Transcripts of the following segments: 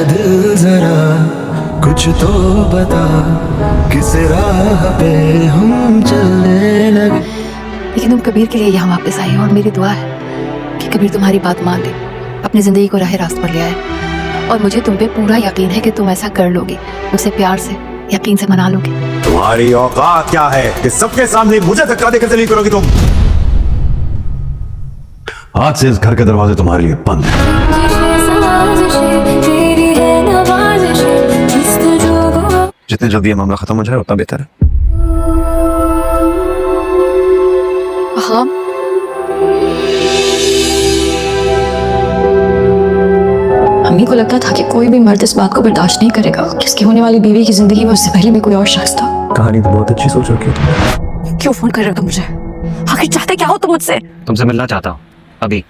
दिल जरा कुछ तो बता, किस राह पे हम चलने लगे। लेकिन तुम कबीर के लिए यहाँ वापस आई हो और मेरी दुआ है कि कबीर तुम्हारी बात मान ले, अपनी जिंदगी को राह रास्त पर ले आए। और मुझे तुम पे पूरा यकीन है कि तुम ऐसा कर लोगे, उसे प्यार से यकीन से मना लोगे। तुम्हारी औकात क्या है कि सबके सामने मुझे धक्का देकर चली करोगी तुम? आज से इस घर के दरवाजे तुम्हारे लिए बंद हैं। जितने जल्दी ये मामला खत्म हो जाए उतना बेहतर है। हाँ, अम्मी को लगता था कि कोई भी मर्द इस बात को बर्दाश्त नहीं करेगा कि उसकी होने वाली बीवी की जिंदगी में उससे पहले भी कोई और शख्स था। कहानी तो बहुत अच्छी सोच रखी है। क्यों फोन कर रहे हो तुम मुझे? आखिर चाहते क्या हो तुम मुझसे? तुमसे मिलना चाहता हूँ अभी,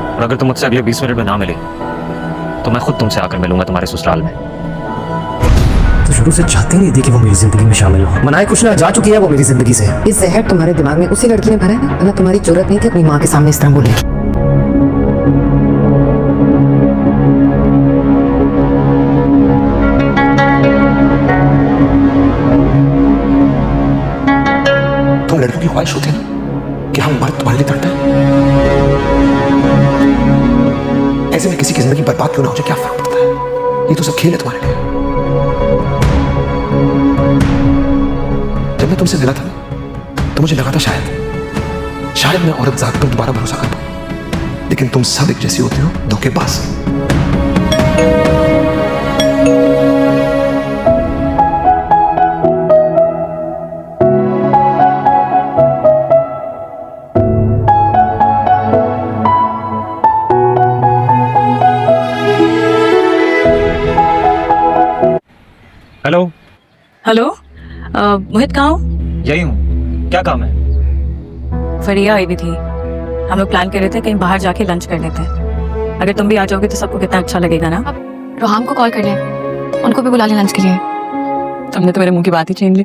और अगर तुम मुझसे अगले 20 मिनट में ना मिले तो मैं खुद तुमसे आकर मिलूंगा तुम्हारे ससुराल में। तो शुरू से चाहती नहीं थी कि वो मेरी जिंदगी में शामिल हो। मनाए कुछ ना, जा चुकी है वो मेरी जिंदगी से। इस जहर तुम्हारे दिमाग में उसी लड़की ने भरा है ना, वरना तुम्हारी जरूरत नहीं थी अपनी माँ के सामने इस तरह बोलने की। तुम लड़कों की ख्वाहिश होती है कि हम मर्द तुम्हारे लिए तड़पे। ऐसे में किसी की जिंदगी बर्बाद क्यों ना हो जाए, क्या फर्क पड़ता है? ये तो सब खेल है तुम्हारे लिए। जब मैं तुमसे मिला था तो मुझे लगा था शायद मैं औरत जात पर दोबारा भरोसा कर पाऊं, लेकिन तुम सब एक जैसी होती हो, धोखेबाज। हेलो हेलो, मोहित कहाँ हो? यही हूँ, क्या काम है? फरिया आई भी थी, हम लोग प्लान कर रहे थे कहीं बाहर जाके लंच कर लेते हैं। अगर तुम भी आ जाओगे तो सबको कितना अच्छा लगेगा ना। अब रोहाम को कॉल कर ले, उनको भी बुला ले लंच के लिए। तुमने तो मेरे मुंह की बात ही छीन ली।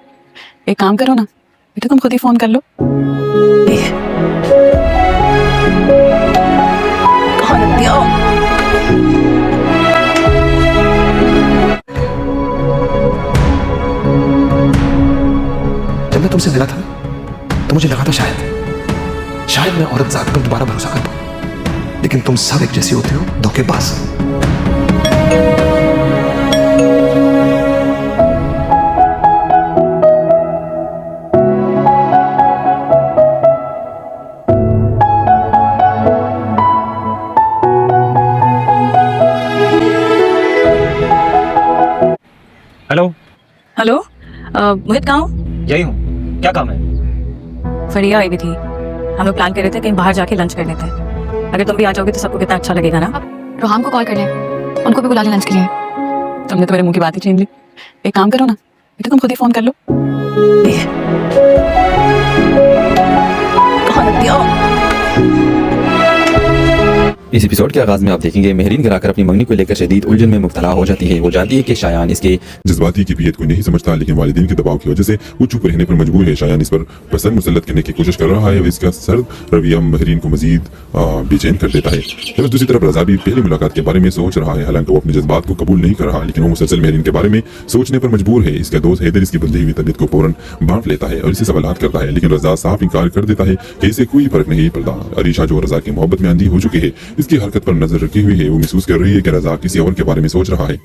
एक काम करो ना बेटा, तुम खुद ही फोन कर लो। कहाँ रख दिया? जब मैं तुमसे मिला था तो मुझे लगा था शायद मैं औरत जात पर दोबारा भरोसा कर पाऊं, लेकिन तुम सब एक जैसी होती हो, धोखेबाज। हेलो हेलो, मोहित कहाँ हो? यही हूँ, क्या काम है? फरिया आई भी थी, हम लोग प्लान कर रहे थे कहीं बाहर जाके लंच कर लेते हैं। अगर तुम भी आ जाओगे तो सबको कितना अच्छा लगेगा ना। अब रोहाम को कॉल कर ले, उनको भी बुला ले लंच के लिए। तुमने तो मेरे मुंह की बात ही छीन ली। एक काम करो ना बेटा, तुम खुद ही फोन कर लो। कहाँ रख दिया? इस एपिसोड के आगाज में आप देखेंगे महरीन गिराकर अपनी मंगनी को लेकर शदीद उलझन में मुब्तला हो जाती है। वो जानती है कि शायान इसके जज्बाती कैफियत को नहीं समझता, लेकिन वालिदैन के दबाव की वजह से वो चुप रहने पर मजबूर है। शायान इस पर पसंद मुसल्लत करने की कोशिश कर रहा है। इसका सर्द रवैया महरीन को मजीद बेचैन कर देता है। जब दूसरी तरफ रजा भी पहली मुलाकात के बारे में सोच रहा है, हालांकि वो अपने जज्बात को कबूल नहीं कर रहा, लेकिन वो मुसलसल महरीन के बारे में सोचने पर मजबूर है। इसका दोस्त हैदर इसकी बंधी हुई तबीयत को फौरन बांट लेता है और इसे सवालात करता है, लेकिन रजा साफ इनकार कर देता है कि इसे कोई फर्क नहीं पड़ता। अरीशा जो रजा की मोहब्बत में अंधी हो चुकी है, इसकी हरकत पर नजर रखी हुई है। वो महसूस कर रही है कि रजा किसी और के बारे में सोच रहा है।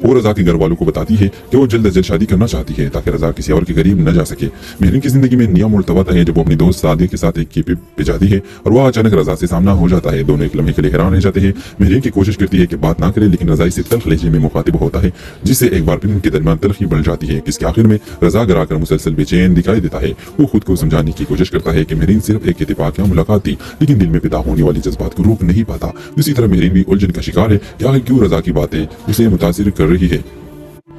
वो रजा के घर वालों को बताती है कि वो जल्द अज जल्द शादी करना चाहती है ताकि रजा किसी और के करीब न जा सके। महरीन की जिंदगी में नया मोड़ तब आता है जब वो अपनी दोस्त सादिया के साथ एक केपे पे जाती है और वह अचानक रजा से सामना हो जाता है। दोनों एक लम्हे के लिए हैरान रह जाते हैं। महरीन की कोशिश करती है कि बात ना करे, लेकिन रजा इसे तल्ख लहजे में मुखातिब होता है, जिससे एक बार फिर उनके दरमियान तल्खी बढ़ जाती है। इसके आखिर में रजा घर आकर मुसलसल बेचैन दिखाई देता है। वो खुद को समझाने की कोशिश करता है कि महरीन सिर्फ एक इत्तेफाकिया मुलाकात थी, लेकिन दिल में पैदा होने वाली जज्बात को रोक नहीं पाता। दूसरी तरफ महरीन भी उलझन का शिकार है कि आखिर क्यों रजा की बातें उसे मुतासिर कर रही है।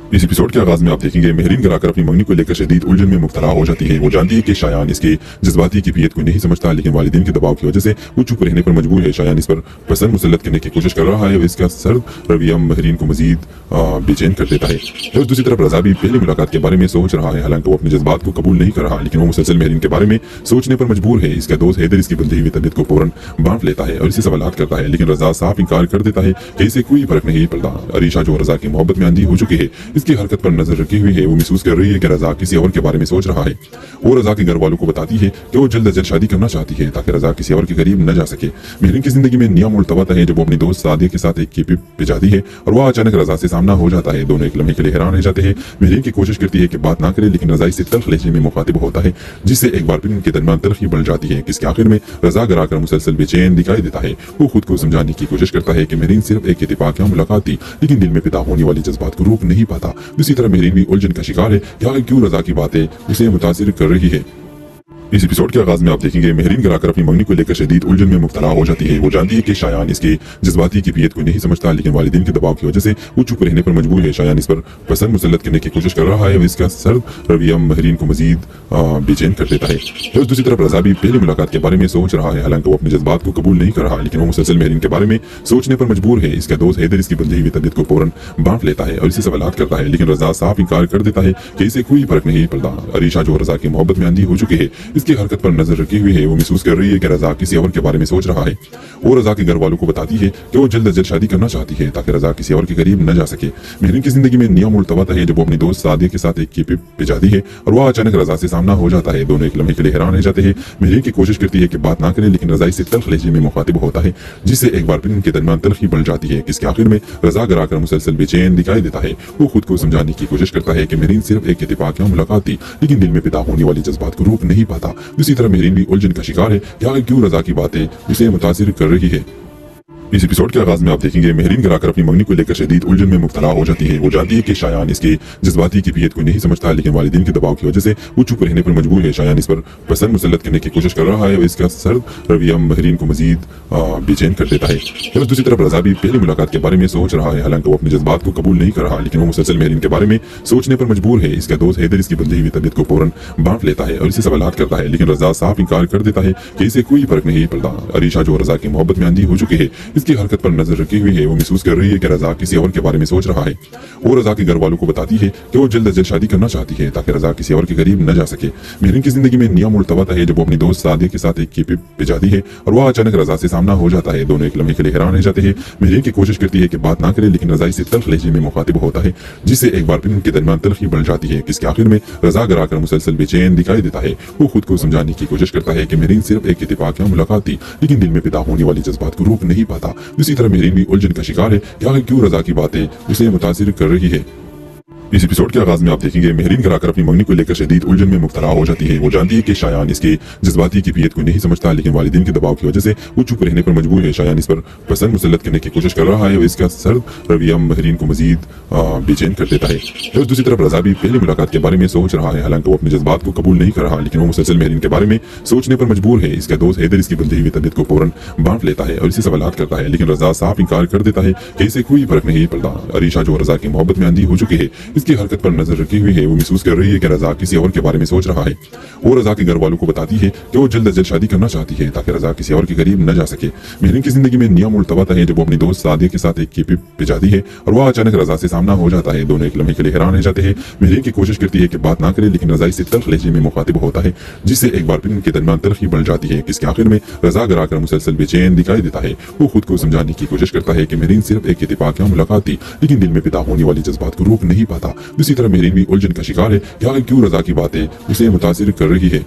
इस एपिसोड के आगाज में आप देखेंगे मेहरीन घर आकर अपनी मंगनी को लेकर शदीद उलझन में मुब्तला हो जाती है। वो जानती है कि शायान इसके जज्बाती कैफियत को नहीं समझता, लेकिन वालिदैन के दबाव की वजह से वो चुप रहने पर मजबूर है। शायान इस पर पसंद मुसल्लत करने की कोशिश कर रहा है। इसका सर्द रवैया मेहरीन को मजीद बेचैन कर देता है। और दूसरी तरफ रजा भी पहली मुलाकात के बारे में सोच रहा है। हालांकि वो अपने जज्बात को कबूल नहीं कर रहा, लेकिन वो मुसलसल मेहरीन के बारे में सोचने पर मजबूर है। इसका दोस्त हैदर इसकी बंधी हुई तबीयत को फौरन बांट लेता है और इसे सवालात करता है, लेकिन रजा साफ इंकार कर देता है कि इसे कोई फर्क नहीं पड़ता। अरीशा जो रजा की मोहब्बत में अंधी हो चुकी है, इसकी हरकत पर नजर रखी हुई है। वो महसूस कर रही है कि रजा किसी और के बारे में सोच रहा है। वो रजा के घर वालों को बताती है कि वो जल्द अज जल्द शादी करना चाहती है ताकि रजा किसी और के करीब न जा सके। मेहरीन की जिंदगी में नया मोड़ तब आता है जब वो अपनी दोस्त सादिया के साथ एक केपी पे जाती है और वह अचानक रजा से सामना हो जाता है। दोनों एक लम्हे के लिए हैरान रह जाते हैं। मेहरीन की कोशिश करती है कि बात ना करे, लेकिन रजा इससे तल्ख लहजे में मुखातिब होता है, जिससे एक बार फिर उनके दरमियान तल्खी बढ़ जाती है। इसके आखिर में रजा घर आकर मुसलसल बेचैन दिखाई देता है। वो खुद को समझाने की कोशिश करता है कि मेहरीन सिर्फ एक इत्तेफाक या मुलाकात थी, लेकिन दिल में पैदा होने वाली जज्बात को रोक नहीं पाता। दूसरी तरफ मेहरीन भी उलझन का शिकार है कि आखिर क्यों रजा की बातें उसे मुतासिर कर रही है। इस एपिसोड के आगाज में आप देखेंगे मेहरीन घर आकर अपनी मंगनी को लेकर शदीद उलझन में मुब्तला हो जाती है। वो जानती है कि शायान इसके जज्बाती कैफियत को नहीं समझता, लेकिन वालिदैन के दबाव की वजह से वो चुप रहने पर मजबूर है। शायान इस पर पसंद मुसल्लत करने की कोशिश कर रहा है। इसका सर्द रवैया मेहरीन को मजीद बेचैन कर देता है। और दूसरी तरफ रजा भी पहली मुलाकात के बारे में सोच रहा है। हालांकि वो अपने जज्बात को कबूल नहीं कर रहा, लेकिन वो मुसलसल मेहरीन के बारे में सोचने पर मजबूर है। इसका दोस्त हैदर इसकी बंधी हुई तबीयत को फौरन बांट लेता है और इसे सवालात करता है, लेकिन रजा साफ इंकार कर देता है कि इसे कोई फर्क नहीं पड़ता। अरीशा जो रजा की मोहब्बत में अंधी हो चुकी है, इसकी हरकत पर नजर रखी हुई है। वो महसूस कर रही है कि रजा किसी और के बारे में सोच रहा है। वो रजा के घर वालों को बताती है कि वो जल्द अज जल्द शादी करना चाहती है ताकि रजा किसी और के करीब न जा सके। मेहरीन की जिंदगी में नया मोड़ तब आता है जब वो अपनी दोस्त सादिया के साथ एक केपी पे जाती है और वह अचानक रजा से सामना हो जाता है। दोनों एक लम्हे के लिए हैरान रह जाते हैं। मेहरीन की कोशिश करती है कि बात ना करे, लेकिन रजा इससे तल्ख लहजे में मुखातिब होता है, जिससे एक बार फिर उनके दरमियान तल्खी बढ़ जाती है। इसके आखिर में रजा घर आकर मुसलसल बेचैन दिखाई देता है। वो खुद को समझाने की कोशिश करता है कि मेहरीन सिर्फ एक इत्तेफाक या मुलाकात थी, लेकिन दिल में पैदा होने वाली जज्बात को रोक नहीं पाता। दूसरी तरफ मेहरीन भी उलझन का शिकार है कि आखिर क्यों रजा की बातें उसे मुतासिर कर रही है। इस एपिसोड के आगाज में आप देखेंगे मेहरीन घर आकर अपनी मंगनी को लेकर शदीद उलझन में मुब्तला हो जाती है। वो जानती है कि शायान इसके जज्बाती कैफियत को नहीं समझता, लेकिन वालिदैन के दबाव की वजह से वो चुप रहने पर मजबूर है। शायान इस पर पसंद मुसल्लत करने की कोशिश कर रहा है। इसका सर्द रवैया मेहरीन को मजीद बेचैन कर देता है। और दूसरी तरफ रजा भी पहली मुलाकात के बारे में सोच रहा है। हालांकि वो अपने जज्बात को कबूल नहीं कर रहा, लेकिन वो मुसलसल मेहरीन के बारे में सोचने पर मजबूर है। इसका दोस्त हैदर इसकी बंधी हुई तबीयत को फौरन बांट लेता है और इसे सवालात करता है, लेकिन रजा साफ इंकार कर देता है कि इसे कोई फर्क नहीं पड़ता। अरीशा जो रजा की मोहब्बत में अंधी हो चुकी है, इसकी हरकत पर नजर रखी हुई है। वो महसूस कर रही है कि रजा किसी और के बारे में सोच रहा है। वो रजा के घर वालों को बताती है कि वो जल्द अज जल्द शादी करना चाहती है ताकि रजा किसी और के करीब न जा सके। मेहरीन की जिंदगी में नया मोड़ तब आता है जब वो अपनी दोस्त सादिया के साथ एक केपी पे जाती है और वह अचानक रजा से सामना हो जाता है। दोनों एक लम्हे के लिए हैरान रह जाते हैं। मेहरीन की कोशिश करती है कि बात ना करे, लेकिन रजा इससे तल्ख लहजे में मुखातिब होता है, जिससे एक बार फिर उनके दरमियान तल्खी बढ़ जाती है। इसके आखिर में रजा घर आकर मुसलसल बेचैन दिखाई देता है। वो खुद को समझाने की कोशिश करता है कि मेहरीन सिर्फ एक इत्तेफाक या मुलाकात थी, लेकिन दिल में पैदा होने वाली जज्बात को रोक नहीं पाता। दूसरी तरफ मेहरीन भी उलझन का शिकार है कि आखिर क्यों रजा की बातें उसे मुतासिर कर रही है। इस एपिसोड के आगाज में आप देखेंगे मेहरीन घर आकर अपनी मंगनी को लेकर शदीद उलझन में मुब्तला हो जाती है। वो जानती है कि शायान इसके जज्बाती कैफियत को नहीं समझता, लेकिन वालिदैन के दबाव की वजह से वो चुप रहने पर मजबूर है। शायान इस पर पसंद मुसल्लत करने की कोशिश कर रहा है। इसका सर्द रवैया मेहरीन को मजीद बेचैन कर देता है। और दूसरी तरफ रजा भी पहली मुलाकात के बारे में सोच रहा है। हालांकि वो अपने जज्बात को कबूल नहीं कर रहा, लेकिन वो मुसलसल मेहरीन के बारे में सोचने पर मजबूर है। इसका दोस्त हैदर इसकी बंधी हुई तबीयत को फौरन बांट लेता है और इसे सवालात करता है, लेकिन रजा साफ इंकार कर देता है कि इसे कोई फर्क नहीं पड़ता। अरीशा जो रजा की मोहब्बत में अंधी हो चुकी है, इसकी हरकत पर नजर रखी हुई है। वो महसूस कर रही है कि रजा किसी और के बारे में सोच रहा है। वो रजा के घर वालों को बताती है कि वो जल्द अज जल्द शादी करना चाहती है ताकि रजा किसी और के करीब न जा सके। मेहरीन की जिंदगी में नया मोड़ तब आता है जब वो अपनी दोस्त सादिया के साथ एक केपी पे जाती है और वह अचानक रजा से सामना हो जाता है। दोनों एक लम्हे के लिए हैरान रह जाते हैं। मेहरीन की कोशिश करती है कि बात ना करे, लेकिन रजा इससे तल्ख लहजे में मुखातिब होता है, जिससे एक बार फिर उनके दरमियान तल्खी बढ़ जाती है। इसके आखिर में रजा घर आकर मुसलसल बेचैन दिखाई देता है। वो खुद को समझाने की कोशिश करता है कि मेहरीन सिर्फ एक इत्तेफाक या मुलाकात थी, लेकिन दिल में पैदा होने वाली जज्बात को रोक नहीं पाता। दूसरी तरफ मेहरीन भी उलझन का शिकार है कि आखिर क्यों रजा की बातें उसे मुतासिर कर रही है।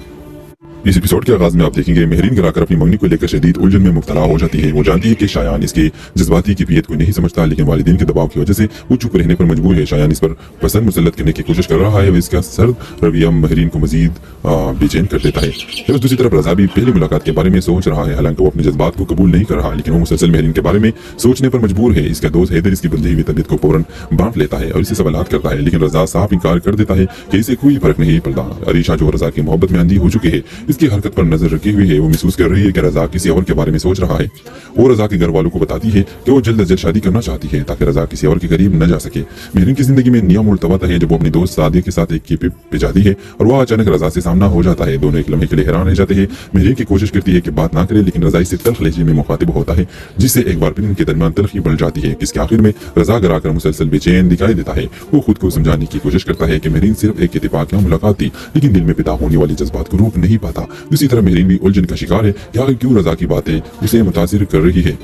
इस एपिसोड के आगाज में आप देखेंगे मेहरीन घर आकर अपनी मंगनी को लेकर शदीद उलझन में मुब्तला हो जाती है। वो जानती है कि शायान इसके जज्बाती कैफियत को नहीं समझता, लेकिन वालिदैन के दबाव की वजह से वो चुप रहने पर मजबूर है। शायान इस पर पसंद मुसल्लत करने की कोशिश कर रहा है। इसका सर्द रवैया मेहरीन को मजीद बेचैन कर देता है। और दूसरी तरफ रजा भी पहली मुलाकात के बारे में सोच रहा है। हालांकि वो अपने जज्बात को कबूल नहीं कर रहा, लेकिन वो मुसलसल मेहरीन के बारे में सोचने पर मजबूर है। इसका दोस्त हैदर इसकी बंधी हुई तबीयत को फौरन बांट लेता है और इसे सवालात करता है, लेकिन रजा साफ इंकार कर देता है कि इसे कोई फर्क नहीं पड़ता। अरीशा जो रजा की मोहब्बत में अंधी हो चुकी है, इसकी हरकत पर नजर रखी हुई है। वो महसूस कर रही है कि रजा किसी और के बारे में सोच रहा है। वो रजा के घर वालों को बताती है कि वो जल्द अज जल्द शादी करना चाहती है ताकि रजा किसी और के करीब न जा सके। मेहरीन की जिंदगी में नया मोड़ तब आता है जब वो अपनी दोस्त सादिया के साथ एक केपे पे जाती है और वह अचानक रजा से सामना हो जाता है। दोनों एक लम्हे के लिए हैरान रह जाते हैं। मेहरीन की कोशिश करती है कि बात ना करे, लेकिन रजा इससे तल्ख लहजे में मुखातिब होता है, जिससे एक बार फिर इनके दरमियान तल्खी बढ़ जाती है। इसके आखिर में रजा घर आकर मुसलसल बेचैन दिखाई देता है। वो खुद को समझाने की कोशिश करता है कि मेहरीन सिर्फ एक इत्तेफाकिया मुलाकात थी, लेकिन दिल में पैदा होने वाली जज्बात को रोक नहीं पाता। दूसरी तरफ मेहरीन भी उलझन का शिकार है कि आखिर क्यों रजा की बातें उसे मुतासिर कर रही है।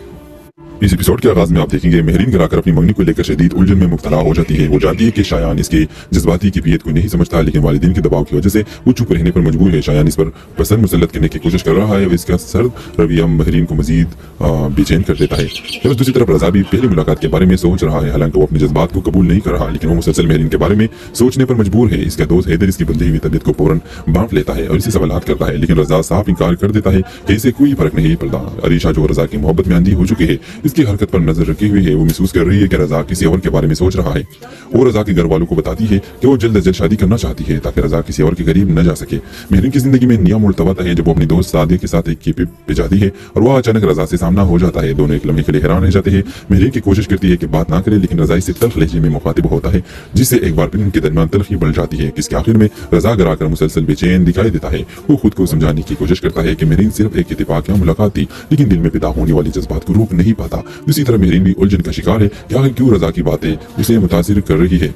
इस एपिसोड के आगाज में आप देखेंगे मेहरीन घर आकर अपनी मंगनी को लेकर शदीद उलझन में मुब्तला हो जाती है। वो जानती है कि शायान इसके जज्बाती कैफियत को नहीं समझता, लेकिन वालिदैन के दबाव की वजह से वो चुप रहने पर मजबूर है। शायान इस पर पसंद मुसल्लत करने की कोशिश कर रहा है। इसका सर्द रवैया मेहरीन को मजीद बेचैन कर देता है। दूसरी तरफ रजा भी पहली मुलाकात के बारे में सोच रहा है। हालांकि वो अपने जज्बात को कबूल नहीं कर रहा, लेकिन वो मुसलसल मेहरीन के बारे में सोचने पर मजबूर है। इसका दोस्त हैदर इसकी बंधी हुई तबीयत को फौरन बांट लेता है और इसे सवालात करता है, लेकिन रजा साफ इनकार कर देता है कि इसे कोई फर्क नहीं पड़ता। अरीशा जो रजा की मोहब्बत में आंधी हो चुकी है, इसकी हरकत पर नजर रखी हुई है। वो महसूस कर रही है कि रजा किसी और के बारे में सोच रहा है। वो रजा के घर वालों को बताती है कि वो जल्द अज जल्द शादी करना चाहती है ताकि रजा किसी और के करीब न जा सके। मेहरीन की जिंदगी में नया मोड़ तब आता है जब वो अपनी दोस्त सादिया के साथ एक केपे पे जाती है और वह अचानक रजा से सामना हो जाता है। दोनों एक लम्हे के लिए हैरान रह जाते हैं। मेहरीन की कोशिश करती है कि बात ना करे, लेकिन रजा इससे तल्ख लहजे में मुखातिब होता है, जिससे एक बार फिर उनके दरमियान तल्खी बढ़ जाती है। इसके आखिर में रजा घर आकर मुसलसल बेचैन दिखाई देता है। वो खुद को समझाने की कोशिश करता है कि मेहरीन सिर्फ एक इत्तेफाकिया मुलाकात थी, लेकिन दिल में पैदा होने वाली जज्बात को रोक नहीं पाता। दूसरी तरफ मेहरीन भी उलझन का शिकार है कि आखिर क्यों रजा की बातें उसे मुतासिर कर रही है।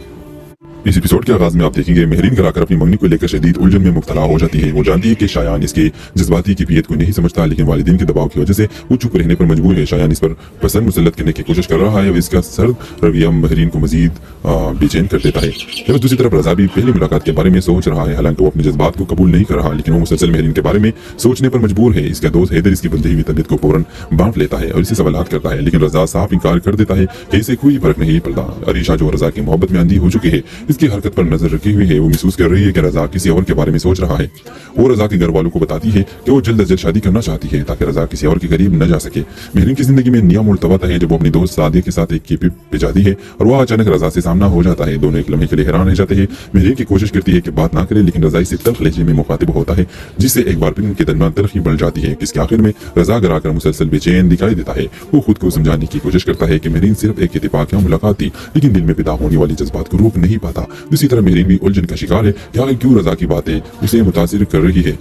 इस एपिसोड के आगाज में आप देखेंगे मेहरीन घर आकर अपनी मंगनी को लेकर शदीद उलझन में मुब्तला हो जाती है। वो जानती है कि शायान इसके जज्बाती कैफियत को नहीं समझता, लेकिन वालिदैन के दबाव की वजह से वो चुप रहने पर मजबूर है। शायान इस पर पसंद मुसल्लत करने की कोशिश कर रहा है। इसका सर्द रवैया मेहरीन को मजीद बेचैन कर देता है। दूसरी तरफ रजा भी पहली मुलाकात के बारे में सोच रहा है। हालांकि वो अपने जज्बात को कबूल नहीं कर रहा, लेकिन वो मुसलसल मेहरीन के बारे में सोचने पर मजबूर है। इसका दोस्त हैदर इसकी बंधी हुई तबीयत को फौरन बांट लेता है और इसे सवालात करता है, लेकिन रजा साफ इनकार कर देता है कि इसे कोई फर्क नहीं पड़ता। अरीशा जो रजा की मोहब्बत में आंधी हो चुकी है, इसकी हरकत पर नजर रखी हुई है। वो महसूस कर रही है कि रजा किसी और के बारे में सोच रहा है। वो रजा के घर वालों को बताती है कि वो जल्द अज जल्द शादी करना चाहती है ताकि रजा किसी और के करीब न जा सके। मेहरीन की जिंदगी में नया मोड़ तब आता है जब वो अपनी दोस्त सादिया के साथ एक केपे पे जाती है और वह अचानक रजा से सामना हो जाता है। दोनों एक लम्हे के लिए हैरान रह जाते हैं। मेहरीन की कोशिश करती है कि बात ना करे, लेकिन रजा इससे तल्ख लहजे में मुखातिब होता है, जिससे एक बार फिर उनके दरमियान तल्खी बढ़ जाती है। इसके आखिर में रजा घर आकर मुसलसल बेचैन दिखाई देता है। वो खुद को समझाने की कोशिश करता है कि मेहरीन सिर्फ एक इत्तेफाकिया मुलाकात थी, लेकिन दिल में पैदा होने वाली जज्बात को रोक नहीं पाता। दूसरी तरफ मेहरीन भी उलझन का शिकार है कि आखिर क्यों रजा की बातें उसे मुतासिर कर रही है।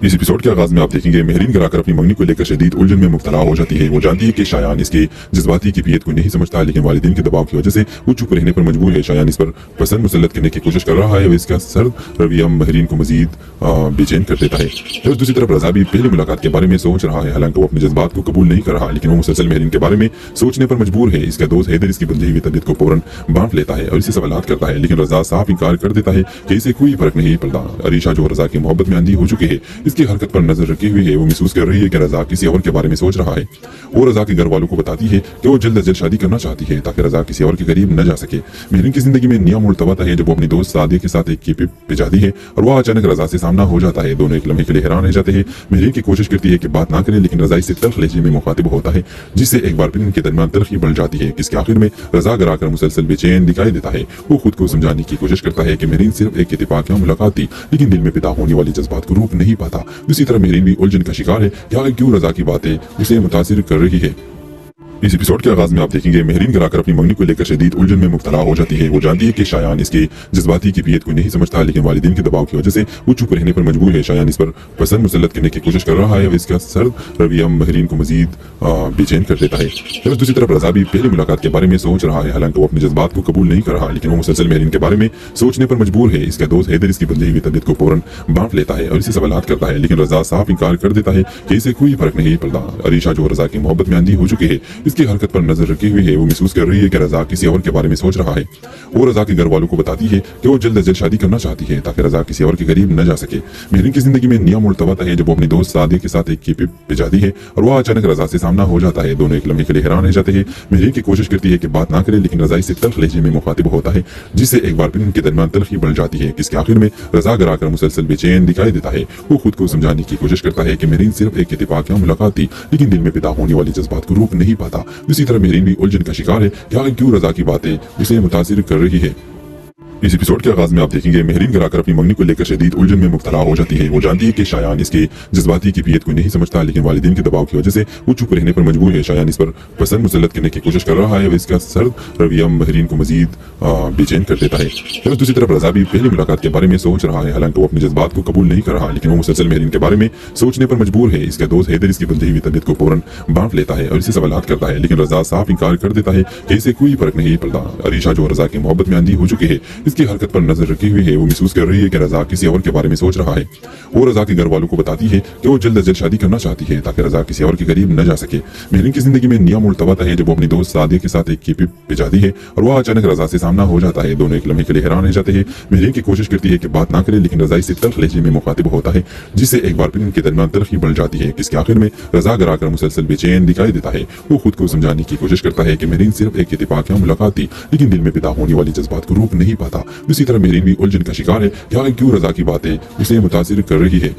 इस एपिसोड के आगाज में आप देखेंगे मेहरीन घर आकर अपनी मंगनी को लेकर शदीद उलझन में मुब्तला हो जाती है। वो जानती है कि शायान इसके जज्बाती कैफियत को नहीं समझता, लेकिन वालिदैन के दबाव की वजह से वो चुप रहने पर मजबूर है। शायान इस पर पसंद मुसल्लत करने की कोशिश कर रहा है। इसका सर्द रवैया मेहरीन को मजीद बेचैन कर देता है। दूसरी तरफ रजा भी पहली मुलाकात के बारे में सोच रहा है। हालांकि वो अपने जज्बात को कबूल नहीं कर रहा, लेकिन वो मुसलसल मेहरीन के बारे में सोचने पर मजबूर है। इसका दोस्त हैदर इसकी बंधी हुई तबीयत को फौरन बांट लेता है और इसे सवालात करता है, लेकिन रजा साफ इनकार कर देता है कि इसे कोई फर्क नहीं पड़ता। अरीशा जो रजा की मोहब्बत में आंधी हो चुकी है, इसकी हरकत पर नजर रखी हुई है। वो महसूस कर रही है कि रजा किसी और के बारे में सोच रहा है। वो रजा के घर वालों को बताती है कि वो जल्द अज जल्द शादी करना चाहती है ताकि रजा किसी और के करीब न जा सके। मेहरीन की जिंदगी में नया मोड़ तब आता है जब वो अपनी दोस्त सादिया के साथ एक केपे पे जाती है और वह अचानक रजा से सामना हो जाता है। दोनों एक लम्हे के लिए हैरान रह जाते हैं। मेहरीन की कोशिश करती है कि बात ना करे, लेकिन रजा इससे तल्ख लहजे में मुखातिब होता है, जिससे एक बार फिर उनके दरमियान तल्खी बढ़ जाती है। इसके आखिर में रजा घर आकर मुसलसल बेचैन दिखाई देता है। वो खुद को समझाने की कोशिश करता है कि मेहरीन सिर्फ एक इत्तेफाकिया मुलाकात थी, लेकिन दिल में पैदा होने वाली जज्बात को रोक नहीं पाता। दूसरी तरफ मेहरीन भी उलझन का शिकार है कि आखिर क्यों रजा की बातें उसे मुतासिर कर रही है। इस एपिसोड के आगाज में आप देखेंगे मेहरीन घर आकर अपनी मंगनी को लेकर शदीद उलझन में मुब्तला हो जाती है। वो जानती है कि शायान इसके जज्बाती कैफियत को नहीं समझता, लेकिन वालिदैन के दबाव की वजह से वो चुप रहने पर मजबूर है। शायान इस पर पसंद मुसल्लत करने की कोशिश कर रहा है। इसका सर्द रवैया मेहरीन को मजीद बेचैन कर देता है। दूसरी तरफ रजा भी पहली मुलाकात के बारे में सोच रहा है। हालांकि वो अपने जज्बात को कबूल नहीं कर रहा, लेकिन वो मुसलसल मेहरीन के बारे में सोचने पर मजबूर है। इसका दोस्त हैदर इसकी बंधी हुई तबीयत को फौरन बांट लेता है और इसे सवालात करता है, लेकिन रजा साफ इनकार कर देता है कि इसे कोई फर्क नहीं पड़ता। अरीशा जो रजा की मोहब्बत में आंधी हो चुकी है, इसकी हरकत पर नजर रखी हुई है। वो महसूस कर रही है कि रजा किसी और के बारे में सोच रहा है। वो रजा के घर वालों को बताती है कि वो जल्द अज जल्द शादी करना चाहती है ताकि रजा किसी और के करीब न जा सके। मेहरीन की जिंदगी में नया मोड़ तब आता है जब वो अपनी दोस्त सादिया के साथ एक केपे पे जाती है और वह अचानक रजा से सामना हो जाता है। दोनों एक लम्हे के लिए हैरान रह जाते हैं। मेहरीन की कोशिश करती है कि बात ना करे, लेकिन रजा इससे तल्ख लहजे में मुखातिब होता है, जिससे एक बार फिर उनके दरमियान तल्खी बढ़ जाती है। इसके आखिर में रजा घर आकर मुसलसल बेचैन दिखाई देता है। वो खुद को समझाने की कोशिश करता है कि मेहरीन सिर्फ एक इत्तेफाकिया मुलाकात थी, लेकिन दिल में पैदा होने वाली जज्बात को रोक नहीं पाता। दूसरी तरफ मेहरीन भी उलझन का शिकार है कि आखिर क्यों रजा की बातें उसे मुतासिर कर रही है। इस एपिसोड के आगाज में आप देखेंगे मेहरीन घर आकर अपनी मंगनी को लेकर शदीद उलझन में मुब्तला हो जाती है। वो जानती है कि शायान इसके जज्बाती कैफियत को नहीं समझता, लेकिन वालिदैन के दबाव की वजह से वो चुप रहने पर मजबूर है। शायान इस पर पसंद मुसल्लत करने की कोशिश कर रहा है। इसका सर्द रवैया मेहरीन को मजीद बेचैन कर देता है। फिर दूसरी तरफ रजा भी पहली मुलाकात के बारे में सोच रहा है। हालांकि वो अपने जज्बात को कबूल नहीं कर रहा, लेकिन वो मुसलसल मेहरीन के बारे में सोचने पर मजबूर है। इसका दोस्त हैदर इसकी बंधी हुई तबीयत को फौरन बांट लेता है और इसे सवालात करता है, लेकिन रजा साफ इनकार कर देता है कि इसे कोई फर्क नहीं पड़ता। अरीशा जो रजा की मोहब्बत में अंधी हो चुकी है, इसकी हरकत पर नजर रखी हुई है। वो महसूस कर रही है कि रजा किसी और के बारे में सोच रहा है। वो रजा के घर वालों को बताती है कि वो जल्द अज जल्द शादी करना चाहती है ताकि रजा किसी और के करीब न जा सके। मेहरीन की जिंदगी में नया मोड़ तब आता है जब वो अपनी दोस्त सादिया के साथ एक केपी पे जाती है और वह अचानक रजा से सामना हो जाता है। दोनों एक लम्हे के लिए हैरान रह जाते हैं। मेहरीन की कोशिश करती है कि बात ना करे, लेकिन रजा इससे तल्ख लहजे में मुखातिब होता है, जिससे एक बार फिर इनके दरमियान तलखी बढ़ जाती है। इसके आखिर में रजा घर आकर मुसलसल बेचैन दिखाई देता है। वो खुद को समझाने की कोशिश करता है कि मेहरीन सिर्फ एक इत्तेफाक या मुलाकात थी, लेकिन दिल में पैदा होने वाली जज्बात को रोक नहीं पाता। दूसरी तरफ मेहरीन भी उलझन का शिकार है कि आगे क्यों रजा की बातें उसे मुतासिर कर रही है।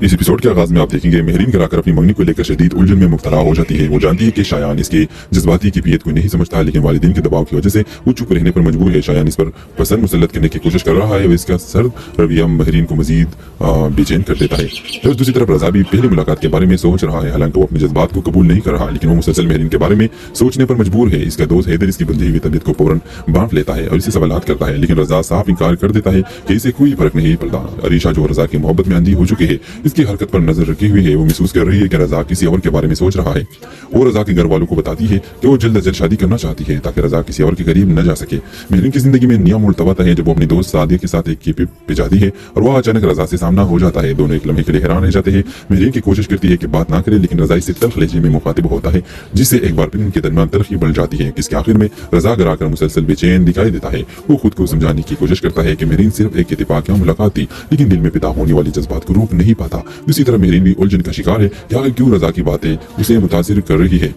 इस एपिसोड के आगाज में आप देखेंगे मेहरीन घर आकर अपनी मंगनी को लेकर शदीद उलझन में मुब्तला हो जाती है। वो जानती है कि शायान इसके जज्बाती कैफियत को नहीं समझता, लेकिन वालिदैन के दबाव की वजह से वो चुप रहने पर मजबूर है। शायान इस पर पसंद मुसल्लत करने की कोशिश कर रहा है। इसका सर्द रवैया मेहरीन को मजीद बेचैन कर देता है। फिर दूसरी तरफ रजा भी पहली मुलाकात के बारे में सोच रहा है। हालांकि वो अपने जज्बात को कबूल नहीं कर रहा, लेकिन वो मुसलसल मेहरीन के बारे में सोचने पर मजबूर है। इसका दोस्त हैदर इसकी बंधी हुई तबीयत को फौरन बांट लेता है और इसे सवालात करता है, लेकिन रजा साफ इनकार कर देता है कि इसे कोई फर्क नहीं पड़ता। अरीशा जो रजा की मोहब्बत में अंधी हो चुकी है, इसकी हरकत पर नजर रखी हुई है। वो महसूस कर रही है कि रजा किसी और के बारे में सोच रहा है। वो रजा के घर वालों को बताती है कि वो जल्द अज जल्द शादी करना चाहती है ताकि रजा किसी और के करीब न जा सके। मेहरीन की जिंदगी में नया मोड़ तब आता है जब वो अपनी दोस्त सादिया के साथ एक केपी पे जाती है और वह अचानक रजा से सामना हो जाता है। दोनों एक लम्हे के लिए हैरान रह जाते हैं। मेहरीन की कोशिश करती है कि बात ना करे, लेकिन रजा इससे तल्ख लहजे में मुखातिब होता है, जिससे एक बार फिर इनके दरमियान तलखी बढ़ जाती है। इसके आखिर में रजा घर आकर मुसलसल बेचैन दिखाई देता है। वो खुद को समझाने की कोशिश करता है कि मेहरीन सिर्फ एक इत्तेफाक या मुलाकात थी, लेकिन दिल में पैदा होने वाली जज्बात को रोक नहीं पाता। दूसरी तरफ मेहरीन भी उलझन का शिकार है कि आगे क्यों रजा की बातें उसे मुतासिर कर रही है।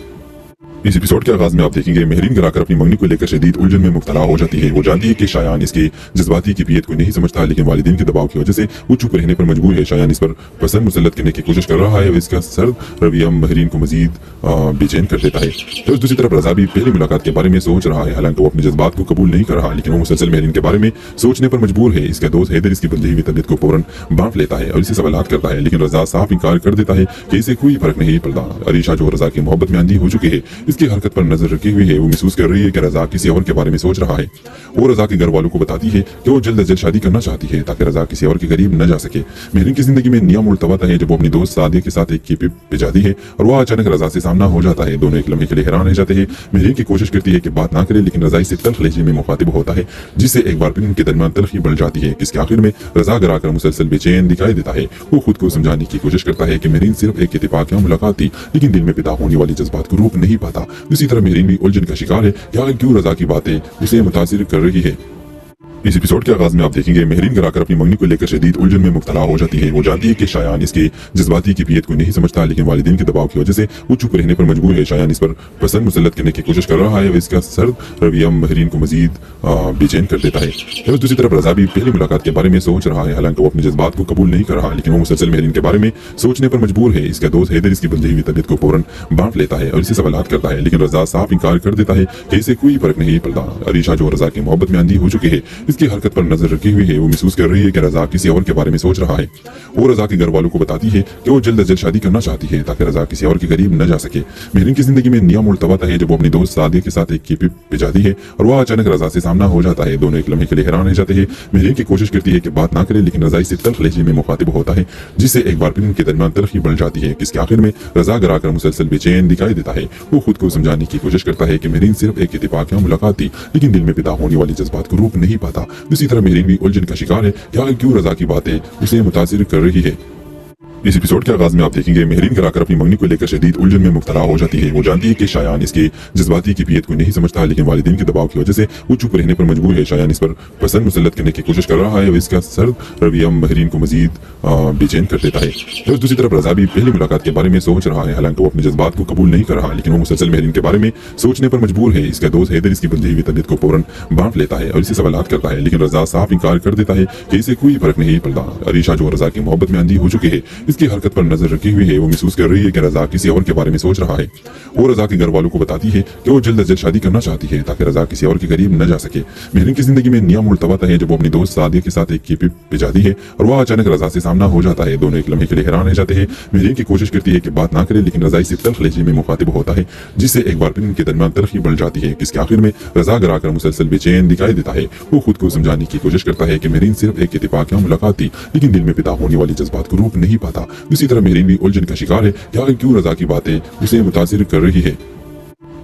इस एपिसोड के आगाज में आप देखेंगे मेहरीन घर आकर अपनी मंगनी को लेकर शदीद उलझन में मुब्तला हो जाती है। वो जानती है कि शायान इसके जज्बाती कैफियत को नहीं समझता, लेकिन वालिदैन के दबाव की वजह से वो चुप रहने पर मजबूर है। शायान इस पर पसंद मुसल्लत करने की कोशिश कर रहा है। इसका सर्द रवैया मेहरीन को मजीद बेचैन कर देता है। फिर दूसरी तरफ रजा भी पहली मुलाकात के बारे में सोच रहा है। हालांकि वो अपने जज्बात को कबूल नहीं कर रहा, लेकिन वो मुसलसल मेहरीन के बारे में सोचने पर मजबूर है। इसका दोस्त हैदर इसकी बंधी हुई तबीयत को फौरन बांट लेता है और इसे सवालात करता है, लेकिन रजा साफ इनकार कर देता है कि इसे कोई फर्क नहीं पड़ता। अरीशा जो रजा की मोहब्बत में अंधी हो चुकी है, इसकी हरकत पर नजर रखी हुई है। वो महसूस कर रही है कि रजा किसी और के बारे में सोच रहा है। वो रजा के घर वालों को बताती है कि वो जल्द अज जल्द शादी करना चाहती है ताकि रजा किसी और के करीब न जा सके। मेहरीन की जिंदगी में नया मोड़ तब आता है जब वो अपनी दोस्त सादिया के साथ एक केपी पे जाती है और वह अचानक रजा से सामना हो जाता है। दोनों एक लम्हे के लिए हैरान रह जाते हैं। मेहरीन की कोशिश करती है कि बात ना करे, लेकिन रजा इससे तल्ख लहजे में मुखातिब होता है, जिससे एक बार फिर इनके दरमियान तलखी बढ़ जाती है। इसके आखिर में रजा घर आकर मुसलसल बेचैन दिखाई देता है। वो खुद को समझाने की कोशिश करता है कि मेहरीन सिर्फ एक इत्तेफाक या मुलाकात थी, लेकिन दिल में पैदा होने वाली जज्बात को रोक नहीं पाता। दूसरी तरफ मेहरीन भी उलझन का शिकार है कि आगे क्यों रजा की बातें उसे मुतासिर कर रही है। इस एपिसोड के आगाज में आप देखेंगे मेहरीन घर आकर अपनी मंगनी को लेकर शदीद उलझन में मुब्तला हो जाती है। वो जानती है कि शायान इसके जज्बाती कैफियत को नहीं समझता, लेकिन वालिदैन के दबाव की वजह से वो चुप रहने पर मजबूर है। शायान इस पर पसंद मुसल्लत करने की कोशिश कर रहा है। इसका सर्द रवैया मेहरीन को मजीद बेचैन कर देता है। फिर दूसरी तरफ रजा भी पहली मुलाकात के बारे में सोच रहा है। हालांकि वो अपने जज्बात को कबूल नहीं कर रहा, लेकिन वो मुसलसल मेहरीन के बारे में सोचने पर मजबूर है। इसका दोस्त हैदर इसकी बंधी हुई तबीयत को फौरन बांट लेता है और इसे सवालात करता है, लेकिन रजा साफ इनकार कर देता है कि इसे कोई फर्क नहीं पड़ता। अरीशा जो रजा की मोहब्बत में अंधी हो चुकी है, इसकी हरकत पर नजर रखी हुई है। वो महसूस कर रही है कि रजा किसी और के बारे में सोच रहा है। वो रजा के घर वालों को बताती है कि वो जल्द अज जल्द शादी करना चाहती है ताकि रजा किसी और के करीब न जा सके। मेहरीन की जिंदगी में नया मोड़ तब आता है जब वो अपनी दोस्त सादिया के साथ एक केपी पे जाती है और वह अचानक रजा से सामना हो जाता है। दोनों एक लम्हे के लिए हैरान रह जाते हैं। मेहरीन की कोशिश करती है कि बात ना करे, लेकिन रजा इससे तल्ख लहजे में मुखातिब होता है, जिससे एक बार फिर इनके दरमियान तलखी बढ़ जाती है। इसके आखिर में रजा घर आकर मुसलसल बेचैन दिखाई देता है। वो खुद को समझाने की कोशिश करता है कि मेहरीन सिर्फ एक इत्तेफाक या मुलाकात थी, लेकिन दिल में पैदा होने वाली जज्बात को रोक नहीं पाता। दूसरी तरफ मेहरीन भी उलझन का शिकार है कि आगे क्यों रजा की बातें उसे मुतासिर कर रही है। इस एपिसोड के आगाज में आप देखेंगे मेहरीन घर आकर अपनी मंगनी को लेकर शदीद उलझन में मुब्तला हो जाती है। वो जानती है कि शायान इसके जज्बाती कैफियत को नहीं समझता, लेकिन वालिदैन के दबाव की वजह से वो चुप रहने पर मजबूर है। शायान इस पर पसंद मुसल्लत करने की कोशिश कर रहा है। इसका सर्द रवैया मेहरीन को मजीद बेचैन कर देता है। फिर दूसरी तरफ रजा भी पहली मुलाकात के बारे में सोच रहा है। हालांकि वो अपने जज्बात को कबूल नहीं कर रहा, लेकिन वो मुसलसल मेहरीन के बारे में सोचने पर मजबूर है। इसका दोस्त हैदर इसकी बंधी हुई तबीयत को फौरन बांट लेता है और इसे सवालात करता है, लेकिन रजा साफ इनकार कर देता है कि इसे कोई फर्क नहीं पड़ता। अरीशा जो रजा की मोहब्बत में अंधी हो चुकी है, इसकी हरकत पर नजर रखी हुई है। वो महसूस कर रही है कि रजा किसी और के बारे में सोच रहा है। वो रजा के घर वालों को बताती है कि वो जल्द अज जल्द शादी करना चाहती है ताकि रजा किसी और के करीब न जा सके। मेहरीन की जिंदगी में नया मोड़ तब आता है जब वो अपनी दोस्त सादिया के साथ एक केपी पे जाती है और वह अचानक रजा से सामना हो जाता है। दोनों एक लम्हे के लिए हैरान रह जाते हैं। मेहरीन की कोशिश करती है कि बात ना करे, लेकिन रजा इसे तल्ख लहजे में मुखातिब होता है, जिससे एक बार फिर इनके दरमियान तलखी बढ़ जाती है। इसके आखिर में रजा घर आकर मुसलसल बेचैन दिखाई देता है। वो खुद को समझाने की कोशिश करता है कि मेहरीन सिर्फ एक इत्तेफाकिया मुलाकात थी, लेकिन दिल में पैदा होने वाली जज्बात को रोक नहीं पाता। दूसरी तरफ मेहरीन भी उलझन का शिकार है कि आखिर क्यों रजा की बातें उसे मुतासिर कर रही है।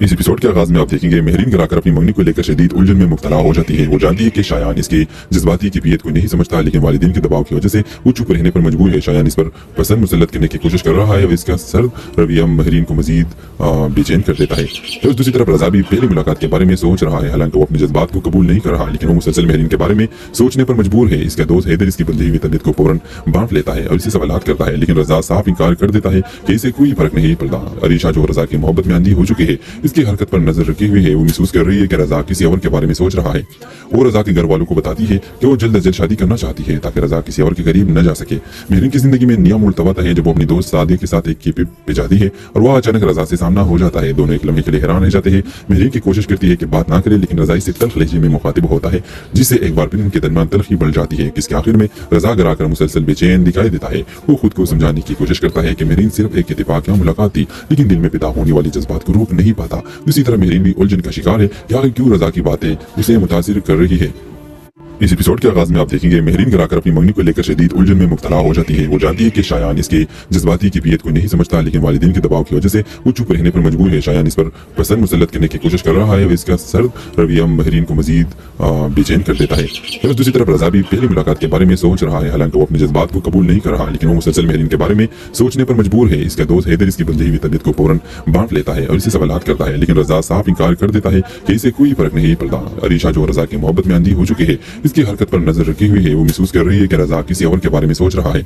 इस एपिसोड के आगाज में आप देखेंगे मेहरीन घर आकर अपनी मंगनी को लेकर शदीद उलझन में मुब्तला हो जाती है। वो जानती है कि शायान इसकी जज्बाती कैफियत को नहीं समझता, लेकिन वालिदैन के दबाव की वजह से वो चुप रहने पर मजबूर है। शायान इस पर पसंद मुसल्लत करने की कोशिश कर रहा है और इसका सर्द रवैया मेहरीन को मजीद बेचैन कर देता है। तो दूसरी तरफ रजा भी पहली मुलाकात के बारे में सोच रहा है। हालांकि वो अपने जज्बात को कबूल नहीं कर रहा, लेकिन वो मुसलसल मेहरीन के बारे में सोचने पर मजबूर है। इसका दोस्त हैदर इसकी बंधी हुई तबीयत को फौरन बांट लेता है और इसे सवालात करता है, लेकिन रजा साफ इनकार कर देता है कि इसे कोई फर्क नहीं पड़ता। अरीशा जो रजा की मोहब्बत में अंधी हो चुकी है, इसकी हरकत पर नजर रखी हुई है। वो महसूस कर रही है कि रजा किसी और के बारे में सोच रहा है। वो रजा के घर वालों को बताती है कि वो जल्द अज जल्द शादी करना चाहती है ताकि रजा किसी और के करीब न जा सके। मेहरीन की जिंदगी में नया मोड़ तब आता है जब वो अपनी दोस्त सादिया के साथ एक केपी पे जाती है और वह अचानक रजा से सामना हो जाता है। दोनों एक लम्हे के लिए हैरान रह जाते हैं। मेहरीन की कोशिश करती है कि बात ना करे, लेकिन रजा इसे तल्ख लहजे में मुखातिब होता है, जिससे एक बार फिर इनके दरमियान तलखी बढ़ जाती है। इसके आखिर में रजा घर आकर मुसलसल बेचैन दिखाई देता है। वो खुद को समझाने की कोशिश करता है कि मेहरीन सिर्फ एक इत्तेफाकिया मुलाकात थी, लेकिन दिल में पैदा होने वाली जज्बात को रोक नहीं पाता। दूसरी तरफ मेहरीन भी उलझन का शिकार है कि आखिर क्यों रजा की बातें उसे मुतासिर कर रही है। इस एपिसोड के आगाज में आप देखेंगे मेहरीन घर आकर अपनी मंगनी को लेकर शदीद उलझन में मुब्तला हो जाती है। वो जानती है कि शायान इसके जज्बाती कैफियत को नहीं समझता, लेकिन वालिदैन के दबाव की वजह से वो चुप रहने पर मजबूर है। शायान इस पर पसंद मुसल्लत करने की कोशिश कर रहा है और इसका सर्द रवैया मेहरीन को मजीद बेचैन कर देता है। और दूसरी तरफ रजा भी पहली मुलाकात के बारे में सोच रहा है। हालांकि वो अपने जज्बात को कबूल नहीं कर रहा, लेकिन वो मुसलसल मेहरीन के बारे में सोचने पर मजबूर है। इसका दोस्त हैदर इसकी बंधी हुई तबीयत को फौरन बांट लेता है और इसे सवालात करता है, लेकिन रजा साफ इनकार कर देता है कि इसे कोई फर्क नहीं पड़ता। अरीशा जो रजा की मोहब्बत में अंधी हो चुकी है, इसकी हरकत पर नजर रखी हुई है। वो महसूस कर रही है कि रजा किसी और के बारे में सोच रहा है।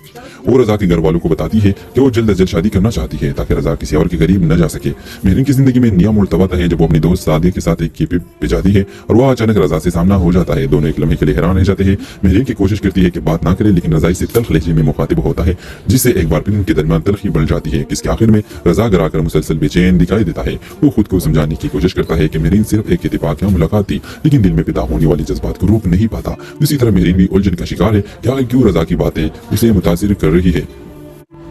वो रजा के घर वालों को बताती है कि वो जल्द अज जल्द शादी करना चाहती है ताकि रजा किसी और के करीब न जा सके। मेहरीन की जिंदगी में नया मोड़ तब आता है जब वो अपनी दोस्त सादिया के साथ एक केपी पे जाती है और वह अचानक रजा से सामना हो जाता है। दोनों एक लम्हे के लिए हैरान रह जाते हैं। मेहरीन की कोशिश करती है कि बात ना करे, लेकिन रजा इसे तल्ख लहजे में मुखातिब होता है, जिससे एक बार फिर इनके दरमियान तलखी बढ़ जाती है। इसके आखिर में रजा घर आकर मुसलसल बेचैन दिखाई देता है। वो खुद को समझाने की कोशिश करता है कि मेहरीन सिर्फ एक इत्तेफाकिया मुलाकात थी, लेकिन दिल में पैदा होने वाली जज्बात को रोक नहीं पाता। दूसरी तरफ मेहरीन भी उलझन का शिकार है कि आखिर क्यों रजा की बातें उसे मुतासिर कर रही है।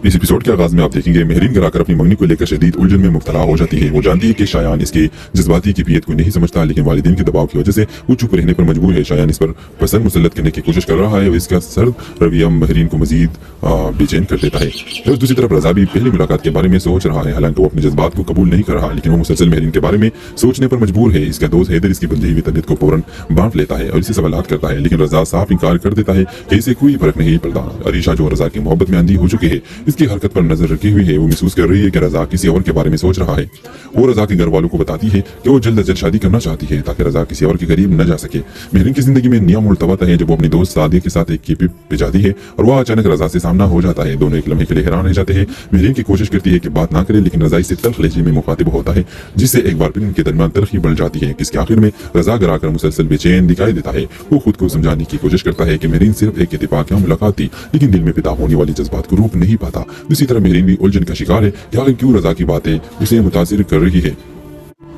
इस एपिसोड के आगाज में आप देखेंगे मेहरीन घर आकर अपनी मंगनी को लेकर शदीद उलझन में मुब्तला हो जाती है। वो जानती है कि शायान इसके जज्बाती कैफियत को नहीं समझता, लेकिन वालिदैन के दबाव की वजह से वो चुप रहने पर मजबूर है। शायान इस पर पसंद मुसल्लत करने की कोशिश कर रहा है और इसका सर्द रवैया मेहरीन को मजीद बेचैन कर देता है। और दूसरी तरफ रजा भी पहली मुलाकात के बारे में सोच रहा है। हालांकि वो अपने जज्बात को कबूल नहीं कर रहा, लेकिन वो मुसलसल मेहरीन के बारे में सोचने पर मजबूर है। इसका दोस्त हैदर इसकी बंधी हुई तबीयत को फौरन बांट लेता है और इसे सवालात करता है, लेकिन रजा साफ इनकार कर देता है कि इसे कोई फर्क नहीं पड़ता। अरीशा जो रजा की मोहब्बत में अंधी हो चुकी है, इसकी हरकत पर नजर रखी हुई है। वो महसूस कर रही है कि रजा किसी और के बारे में सोच रहा है। वो रजा के घर वालों को बताती है कि वो जल्द अज जल्द शादी करना चाहती है ताकि रजा किसी और के करीब न जा सके। मेहरीन की जिंदगी में नया मोड़ तब आता है जब वो अपनी दोस्त सादिया के साथ एक केपी पे जाती है और वह अचानक रजा से सामना हो जाता है। दोनों एक लम्हे के लिए हैरान रह जाते हैं। मेहरीन की कोशिश करती है कि बात ना करे, लेकिन रजा इसे तल्ख लहजे में मुखातिब होता है, जिससे एक बार फिर इनके दरमियान तलखी बढ़ जाती है। इसके आखिर में रजा घर आकर मुसलसल बेचैन दिखाई देता है। वो खुद को समझाने की कोशिश करता है कि मेहरीन सिर्फ एक इत्तेफाकिया मुलाकात थी, लेकिन दिल में पैदा होने वाली जज्बात को रोक नहीं पाता। दूसरी तरफ मेहरीन भी उलझन का शिकार है कि आखिर क्यों रजा की बातें उसे मुतासिर कर रही है।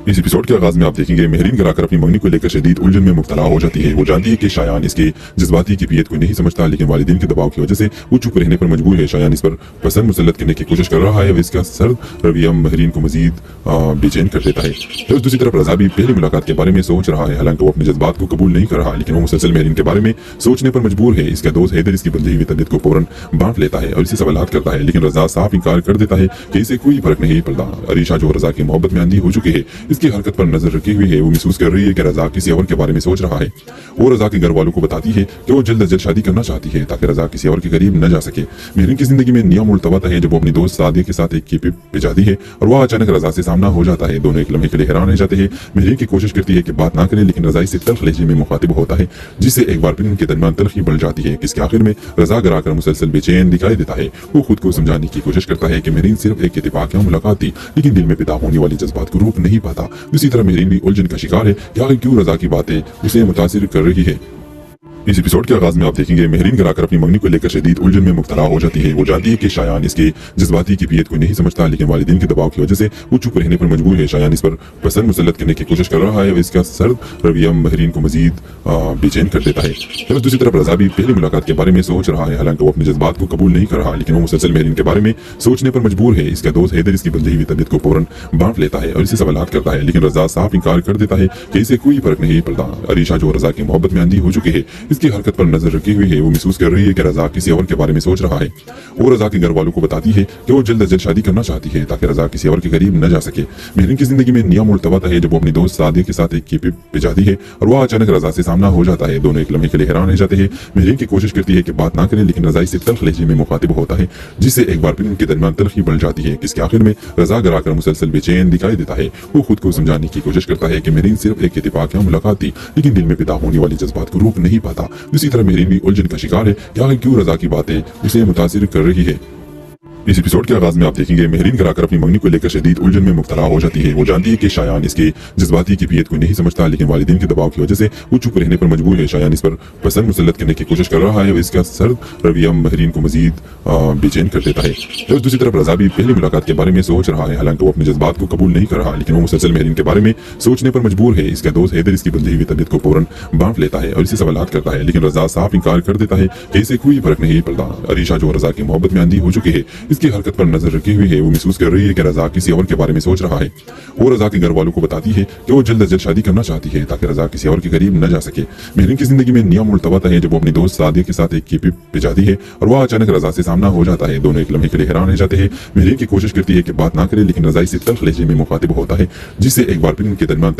इस एपिसोड के आगाज में आप देखेंगे मेहरीन घर आकर अपनी मंगनी को लेकर शदीद उलझन में मुब्तला हो जाती है। वो जानती है कि शायान इसके जज्बाती कैफियत को नहीं समझता, लेकिन वालिदैन के दबाव की वजह से वो चुप रहने पर मजबूर है। शायान इस पर पसंद मुसल्लत करने की कोशिश कर रहा है और इसका सर्द रवैया मेहरीन को मजीद बेचैन कर देता है। और दूसरी तरफ रजा भी पहली मुलाकात के बारे में सोच रहा है। हालांकि वो अपने जज्बात को कबूल नहीं कर रहा, लेकिन वो मुसलसल मेहरीन के बारे में सोचने पर मजबूर है। इसका दोस्त हैदर इसकी बंधी हुई तबीयत को फौरन बांट लेता है और इसे सवालात करता है, लेकिन रजा साफ इनकार कर देता है कि इसे कोई फर्क नहीं पड़ता। अरीशा जो रजा की मोहब्बत में अंधी हो चुकी है, इसकी हरकत पर नजर रखी हुई है। वो महसूस कर रही है कि रजा किसी और के बारे में सोच रहा है। वो रजा के घर वालों को बताती है कि वो जल्द अज जल्द शादी करना चाहती है ताकि रजा किसी और के करीब न जा सके। मेहरीन की जिंदगी में नया मोड़ तब आता है जब वो अपनी दोस्त सादिया के साथ एक केपी पे जाती है और वह अचानक रजा से सामना हो जाता है। दोनों एक लम्हे के लिए हैरान रह जाते हैं। मेहरीन की कोशिश करती है कि बात ना करे, लेकिन रजा इसे तल्ख लहजे में मुखातिब होता है, जिससे एक बार फिर इनके दरमियान तलखी बढ़ जाती है। इसके आखिर में रजा घर आकर मुसलसल बेचैन दिखाई देता है। वो खुद को समझाने की कोशिश करता है कि मेहरीन सिर्फ एक इत्तेफाकिया मुलाकात थी, लेकिन दिल में पैदा होने वाली जज्बात को रोक नहीं पाता। दूसरी तरफ मेहरीन भी उलझन का शिकार है कि आखिर क्यों रजा की बातें उसे मुतासिर कर रही है। इस एपिसोड के आगाज में आप देखेंगे महरीन घर आकर अपनी मंगनी को लेकर शदीद उलझन में मुब्तला हो जाती है। वो जानती है कि शायान इसके जज्बाती कैफियत को नहीं समझता, लेकिन वालिदैन के दबाव की वजह से वो चुप रहने पर मजबूर है। शायान इस पर पसंद मुसल्लत करने की कोशिश कर रहा है। इसका सर्द रवैया महरीन को मजीद बेचैन कर देता है। फिर दूसरी तरफ रजा भी पहली मुलाकात के बारे में सोच रहा है। हालांकि वो अपने जज्बात को कबूल नहीं कर रहा, लेकिन वो मुसलसल महरीन के बारे में सोचने पर मजबूर है। इसका दोस्त हैदर इसकी बदली हुई तबीयत को फौरन बांट लेता है और इसे सवालात करता है, लेकिन रजा साफ इनकार कर देता है कि इसे कोई फर्क नहीं पड़ता। अरीशा जो रजा की मोहब्बत में अंधी हो चुकी है, इसकी हरकत पर नजर रखी हुई है। वो महसूस कर रही है कि रजा किसी और के बारे में सोच रहा है। वो रजा के घर वालों को बताती है कि वो जल्द अज जल्द शादी करना चाहती है ताकि रजा किसी और के करीब न जा सके। महरीन की जिंदगी में नया मोड़ तब आता है जब वो अपनी दोस्त सादिया के साथ एक केपे पे जाती है और वह अचानक रजा से सामना हो जाता है। दोनों एक लम्हे के लिए हैरान रह जाते हैं। महरीन की कोशिश करती है कि बात ना करें, लेकिन रजा इससे तल्ख लहजे में मुखातिब होता है, जिससे एक बार फिर उनके दरमियान तलखी बढ़ जाती है। इसके आखिर में रजा घर आकर मुसलसल बेचैन दिखाई देता है। वो खुद को समझाने की कोशिश करता है कि महरीन सिर्फ एक इत्तेफाकिया मुलाकात थी, लेकिन दिल में पैदा होने वाली जज्बात को रोक नहीं पाता। दूसरी तरफ महरीन भी उलझन का शिकार है कि आखिर क्यों रजा की बातें उसे मुतासिर कर रही है। इस एपिसोड के आगाज में आप देखेंगे महरीन घर आकर अपनी मंगनी को लेकर शदीद उलझन में मुब्तला हो जाती है। वो जानती है कि शायान इसके जज्बाती कैफियत को नहीं समझता, लेकिन वालिदैन के दबाव की वजह से वो चुप रहने पर मजबूर है। शायान इस पर पसंद मुसल्लत करने की कोशिश कर रहा है। इसका सर्द रवैया महरीन को मजीद बेचैन कर देता है। और दूसरी तरफ रजा भी पहली मुलाकात के बारे में सोच रहा है। हालांकि वो अपने जज्बात को कबूल नहीं कर रहा, लेकिन वो मुसलसल महरीन के बारे में सोचने पर मजबूर है। इसका दोस्त हैदर इसकी बदली हुई तबीयत को फौरन बांट लेता है और इसे सवालात करता है, लेकिन रजा साफ इनकार कर देता है कि इसे कोई फर्क नहीं पड़ता। अरीशा जो रजा की मोहब्बत में अंधी हो चुकी है, इसकी हरकत पर नजर रखी हुई है। वो महसूस कर रही है कि रजा किसी और के बारे में सोच रहा है। वो रजा के घर वालों को बताती है कि वो जल्द अज जल्द शादी करना चाहती है ताकि रजा किसी और के करीब न जा सके। महरीन की जिंदगी में नया मोड़ तब आता है जब वो अपनी दोस्त सादिया के साथ एक केपे पे जाती है और वह अचानक रजा से सामना हो जाता है। दोनों एक लम्हे के लिए हैरान रह जाते हैं। महरीन की कोशिश करती है कि बात ना करे, लेकिन रजा इससे तल्ख लहजे में मुखातिब होता है, जिससे एक बार फिर उनके दरमियान